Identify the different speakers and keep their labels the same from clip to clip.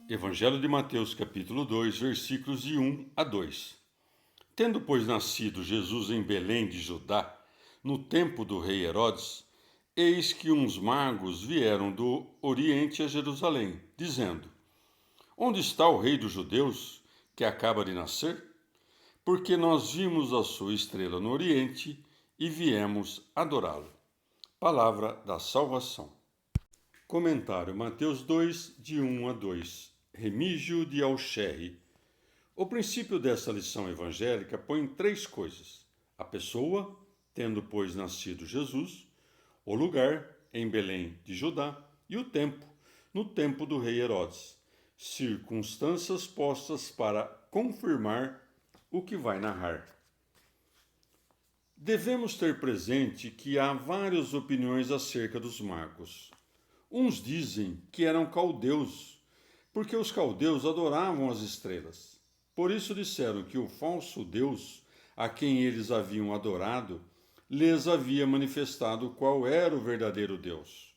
Speaker 1: Evangelho de Mateus, capítulo 2, versículos de 1 a 2. Tendo, pois, nascido Jesus em Belém de Judá, no tempo do rei Herodes, eis que uns magos vieram do Oriente a Jerusalém, dizendo: Onde está o rei dos judeus, que acaba de nascer? Porque nós vimos a sua estrela no Oriente e viemos adorá-lo. Palavra da salvação. Comentário Mateus 2, de 1 a 2. Remígio de Alcherre. O princípio dessa lição evangélica põe três coisas: a pessoa, tendo pois nascido Jesus, o lugar, em Belém de Judá, e o tempo, no tempo do rei Herodes, circunstâncias postas para confirmar o que vai narrar. Devemos ter presente que há várias opiniões acerca dos magos. Uns dizem que eram caldeus, porque os caldeus adoravam as estrelas. Por isso disseram que o falso Deus, a quem eles haviam adorado, lhes havia manifestado qual era o verdadeiro Deus.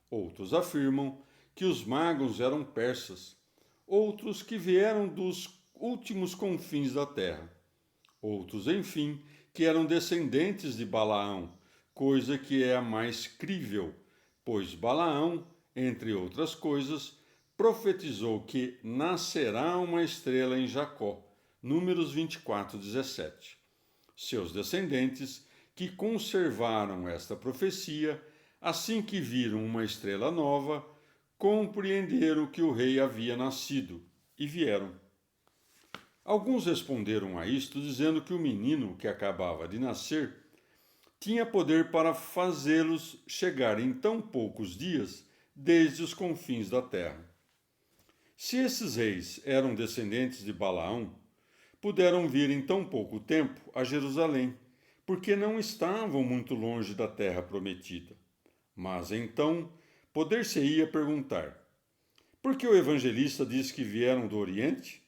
Speaker 1: Outros afirmam que os magos eram persas, outros que vieram dos últimos confins da terra. Outros, enfim, que eram descendentes de Balaão, coisa que é a mais crível, pois Balaão, entre outras coisas, profetizou que nascerá uma estrela em Jacó. Números 24, 17. Seus descendentes, que conservaram esta profecia, assim que viram uma estrela nova, compreenderam que o rei havia nascido e vieram. Alguns responderam a isto dizendo que o menino que acabava de nascer tinha poder para fazê-los chegar em tão poucos dias desde os confins da terra. Se esses reis eram descendentes de Balaão, puderam vir em tão pouco tempo a Jerusalém, porque não estavam muito longe da terra prometida. Mas então poder-se-ia perguntar: por que o evangelista diz que vieram do Oriente?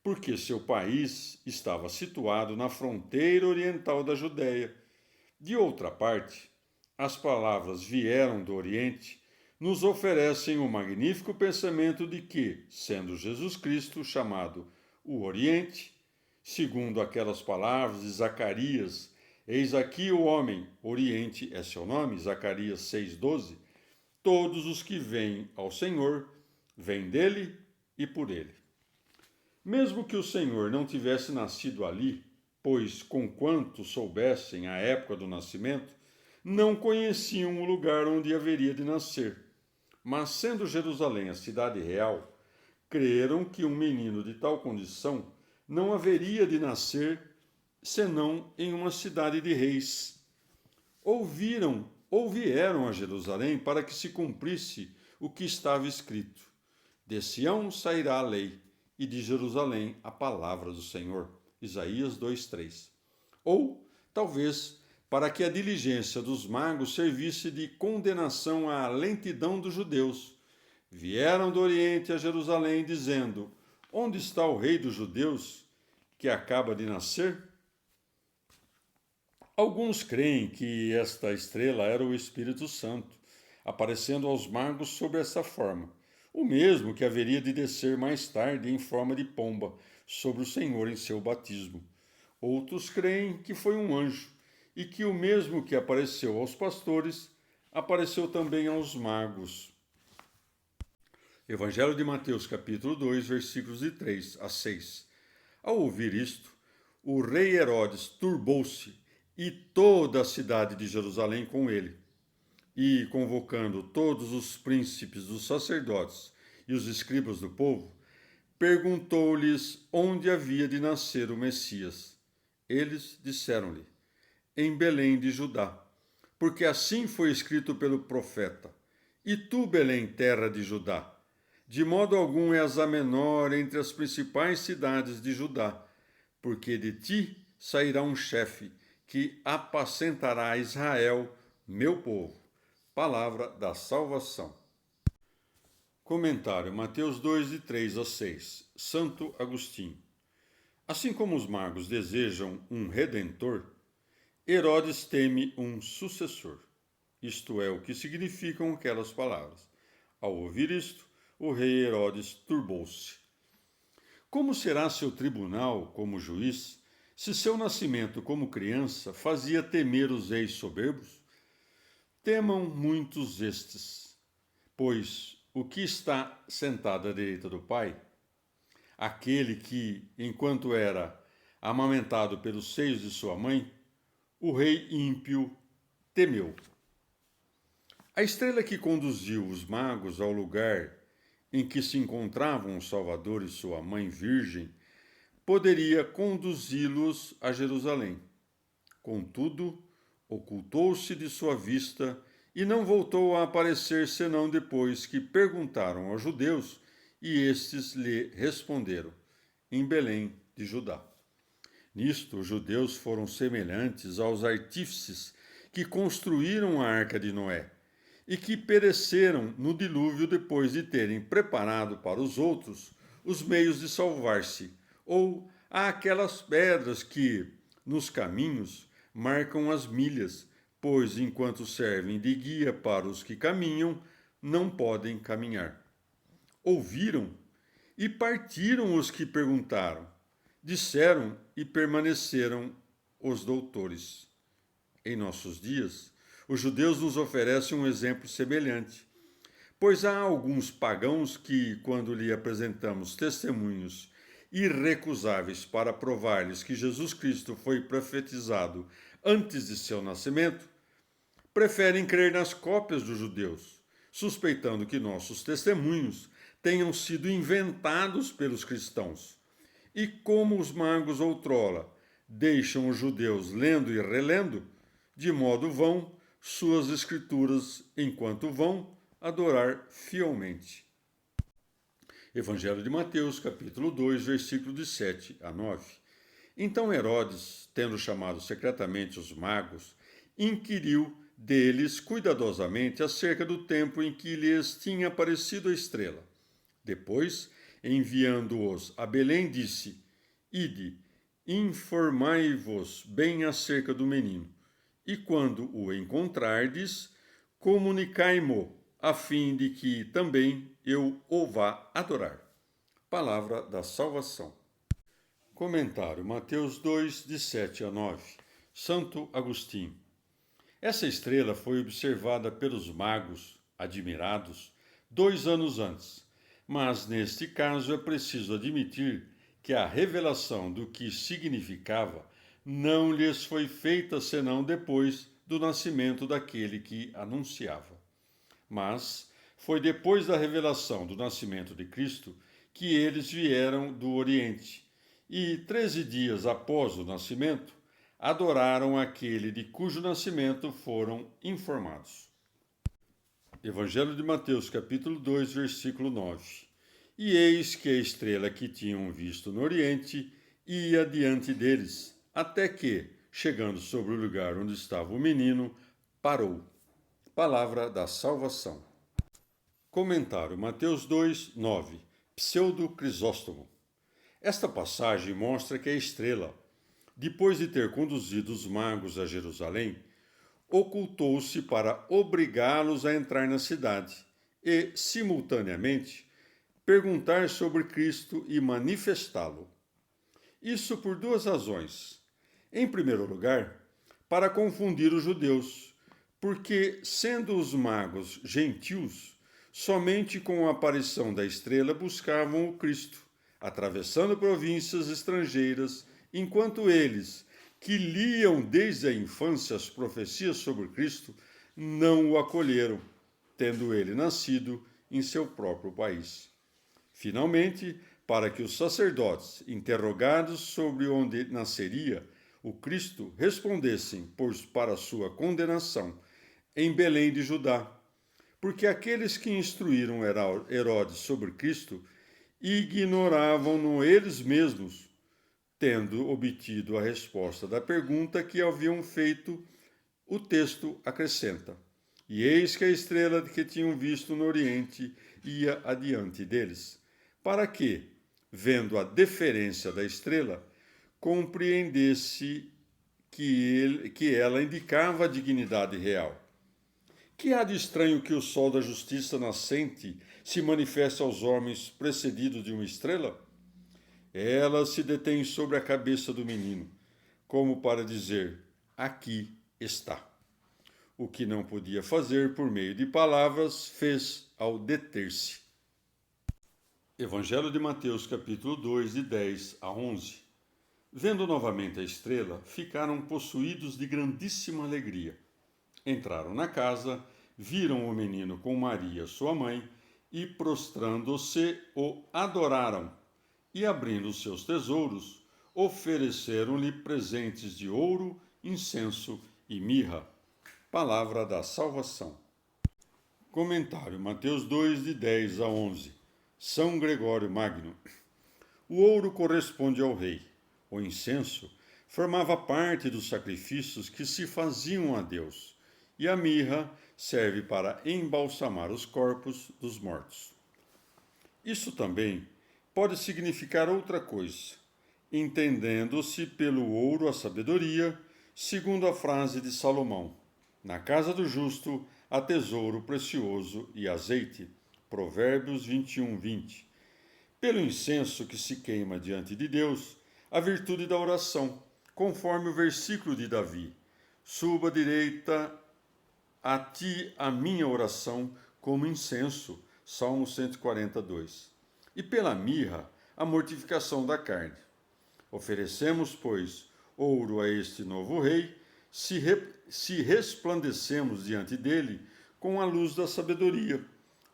Speaker 1: Porque seu país estava situado na fronteira oriental da Judéia. De outra parte, as palavras vieram do Oriente nos oferecem o magnífico pensamento de que, sendo Jesus Cristo chamado o Oriente, segundo aquelas palavras de Zacarias, eis aqui o homem, Oriente é seu nome, Zacarias 6,12, todos os que vêm ao Senhor, vêm dele e por ele. Mesmo que o Senhor não tivesse nascido ali, pois, conquanto soubessem a época do nascimento, não conheciam o lugar onde haveria de nascer. Mas, sendo Jerusalém a cidade real, creram que um menino de tal condição não haveria de nascer senão em uma cidade de reis. Ouviram ou vieram a Jerusalém para que se cumprisse o que estava escrito: de Sião sairá a lei, e de Jerusalém a palavra do Senhor. Isaías 2:3. Ou, talvez, para que a diligência dos magos servisse de condenação à lentidão dos judeus. Vieram do Oriente a Jerusalém, dizendo: Onde está o rei dos judeus, que acaba de nascer? Alguns creem que esta estrela era o Espírito Santo, aparecendo aos magos sob essa forma, o mesmo que haveria de descer mais tarde em forma de pomba sobre o Senhor em seu batismo. Outros creem que foi um anjo, e que o mesmo que apareceu aos pastores, apareceu também aos magos. Evangelho de Mateus, capítulo 2, versículos de 3 a 6. Ao ouvir isto, o rei Herodes turbou-se, e toda a cidade de Jerusalém com ele. E, convocando todos os príncipes dos sacerdotes e os escribas do povo, perguntou-lhes onde havia de nascer o Messias. Eles disseram-lhe: em Belém de Judá, porque assim foi escrito pelo profeta: E tu, Belém, terra de Judá, de modo algum és a menor entre as principais cidades de Judá, porque de ti sairá um chefe que apacentará Israel, meu povo. Palavra da salvação. Comentário Mateus 2, de 3 a 6. Santo Agostinho. Assim como os magos desejam um redentor, Herodes teme um sucessor. Isto é o que significam aquelas palavras. Ao ouvir isto, o rei Herodes turbou-se. Como será seu tribunal como juiz, se seu nascimento como criança fazia temer os reis soberbos? Temam muitos estes, pois o que está sentado à direita do Pai, aquele que, enquanto era amamentado pelos seios de sua mãe, o rei ímpio temeu. A estrela que conduziu os magos ao lugar em que se encontravam o Salvador e sua mãe virgem poderia conduzi-los a Jerusalém. Contudo, ocultou-se de sua vista e não voltou a aparecer senão depois que perguntaram aos judeus e estes lhe responderam: em Belém de Judá. Nisto, os judeus foram semelhantes aos artífices que construíram a arca de Noé e que pereceram no dilúvio depois de terem preparado para os outros os meios de salvar-se, ou aquelas pedras que, nos caminhos, marcam as milhas, pois, enquanto servem de guia para os que caminham, não podem caminhar. Ouviram e partiram os que perguntaram, disseram e permaneceram os doutores. Em nossos dias, os judeus nos oferecem um exemplo semelhante, pois há alguns pagãos que, quando lhe apresentamos testemunhos irrecusáveis para provar-lhes que Jesus Cristo foi profetizado antes de seu nascimento, preferem crer nas cópias dos judeus, suspeitando que nossos testemunhos tenham sido inventados pelos cristãos. E como os magos outrora deixam os judeus lendo e relendo, de modo vão suas escrituras enquanto vão adorar fielmente. Evangelho de Mateus, capítulo 2, versículo de 7 a 9. Então Herodes, tendo chamado secretamente os magos, inquiriu deles cuidadosamente acerca do tempo em que lhes tinha aparecido a estrela. Depois, enviando-os a Belém, disse: Ide, informai-vos bem acerca do menino, e quando o encontrardes, comunicai-mo, a fim de que também eu o vá adorar. Palavra da salvação. Comentário Mateus 2, de 7 a 9. Santo Agostinho. Essa estrela foi observada pelos magos, admirados, 2 anos antes, mas neste caso é preciso admitir que a revelação do que significava não lhes foi feita senão depois do nascimento daquele que anunciava. Mas foi depois da revelação do nascimento de Cristo que eles vieram do Oriente, e 13 dias após o nascimento, adoraram aquele de cujo nascimento foram informados. Evangelho de Mateus, capítulo 2, versículo 9. E eis que a estrela que tinham visto no Oriente ia diante deles, até que, chegando sobre o lugar onde estava o menino, parou. Palavra da salvação. Comentário Mateus 2, 9. Pseudo Crisóstomo. Esta passagem mostra que a estrela, depois de ter conduzido os magos a Jerusalém, ocultou-se para obrigá-los a entrar na cidade e, simultaneamente, perguntar sobre Cristo e manifestá-lo. Isso por 2 razões. Em primeiro lugar, para confundir os judeus, porque, sendo os magos gentios, somente com a aparição da estrela buscavam o Cristo, atravessando províncias estrangeiras, enquanto eles, que liam desde a infância as profecias sobre Cristo, não o acolheram, tendo ele nascido em seu próprio país. Finalmente, para que os sacerdotes, interrogados sobre onde nasceria o Cristo, respondessem para sua condenação em Belém de Judá, porque aqueles que instruíram Herodes sobre Cristo ignoravam-no eles mesmos, tendo obtido a resposta da pergunta que haviam feito. O texto acrescenta: E eis que a estrela que tinham visto no Oriente ia adiante deles, para que, vendo a deferência da estrela, compreendesse que ela indicava a dignidade real. Que há de estranho que o sol da justiça nascente se manifesta aos homens precedido de uma estrela? Ela se detém sobre a cabeça do menino, como para dizer: aqui está. O que não podia fazer por meio de palavras, fez ao deter-se. Evangelho de Mateus, capítulo 2, de 10 a 11. Vendo novamente a estrela, ficaram possuídos de grandíssima alegria. Entraram na casa, viram o menino com Maria, sua mãe, e prostrando-se, o adoraram. E abrindo seus tesouros, ofereceram-lhe presentes de ouro, incenso e mirra. Palavra da salvação. Comentário: Mateus 2, de 10 a 11. São Gregório Magno. O ouro corresponde ao rei. O incenso formava parte dos sacrifícios que se faziam a Deus. E a mirra serve para embalsamar os corpos dos mortos. Isso também pode significar outra coisa, entendendo-se pelo ouro a sabedoria, segundo a frase de Salomão: na casa do justo há tesouro precioso e azeite. Provérbios 21, 20. Pelo incenso que se queima diante de Deus, a virtude da oração, conforme o versículo de Davi: suba à direita a ti a minha oração como incenso. Salmo 142. E pela mirra, a mortificação da carne. Oferecemos, pois, ouro a este novo rei, se resplandecemos diante dele com a luz da sabedoria,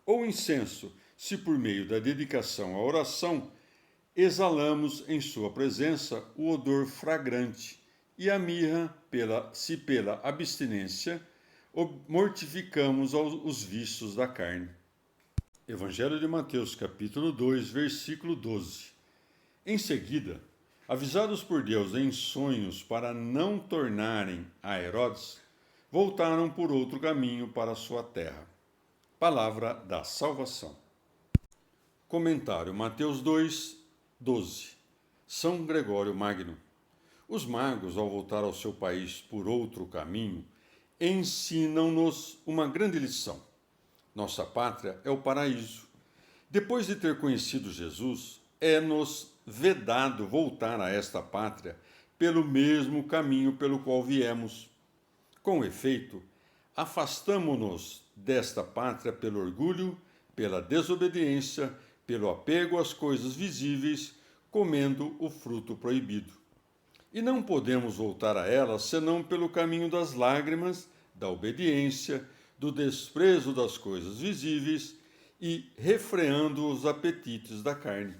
Speaker 1: ou incenso, se por meio da dedicação à oração exalamos em sua presença o odor fragrante, e a mirra, se pela abstinência mortificamos os vícios da carne. Evangelho de Mateus, capítulo 2, versículo 12. Em seguida, avisados por Deus em sonhos para não tornarem a Herodes, voltaram por outro caminho para a sua terra. Palavra da salvação. Comentário: Mateus 2, 12. São Gregório Magno. Os magos, ao voltar ao seu país por outro caminho, ensinam-nos uma grande lição. Nossa pátria é o paraíso. Depois de ter conhecido Jesus, é-nos vedado voltar a esta pátria pelo mesmo caminho pelo qual viemos. Com efeito, afastamo-nos desta pátria pelo orgulho, pela desobediência, pelo apego às coisas visíveis, comendo o fruto proibido. E não podemos voltar a ela senão pelo caminho das lágrimas, da obediência, do desprezo das coisas visíveis e refreando os apetites da carne.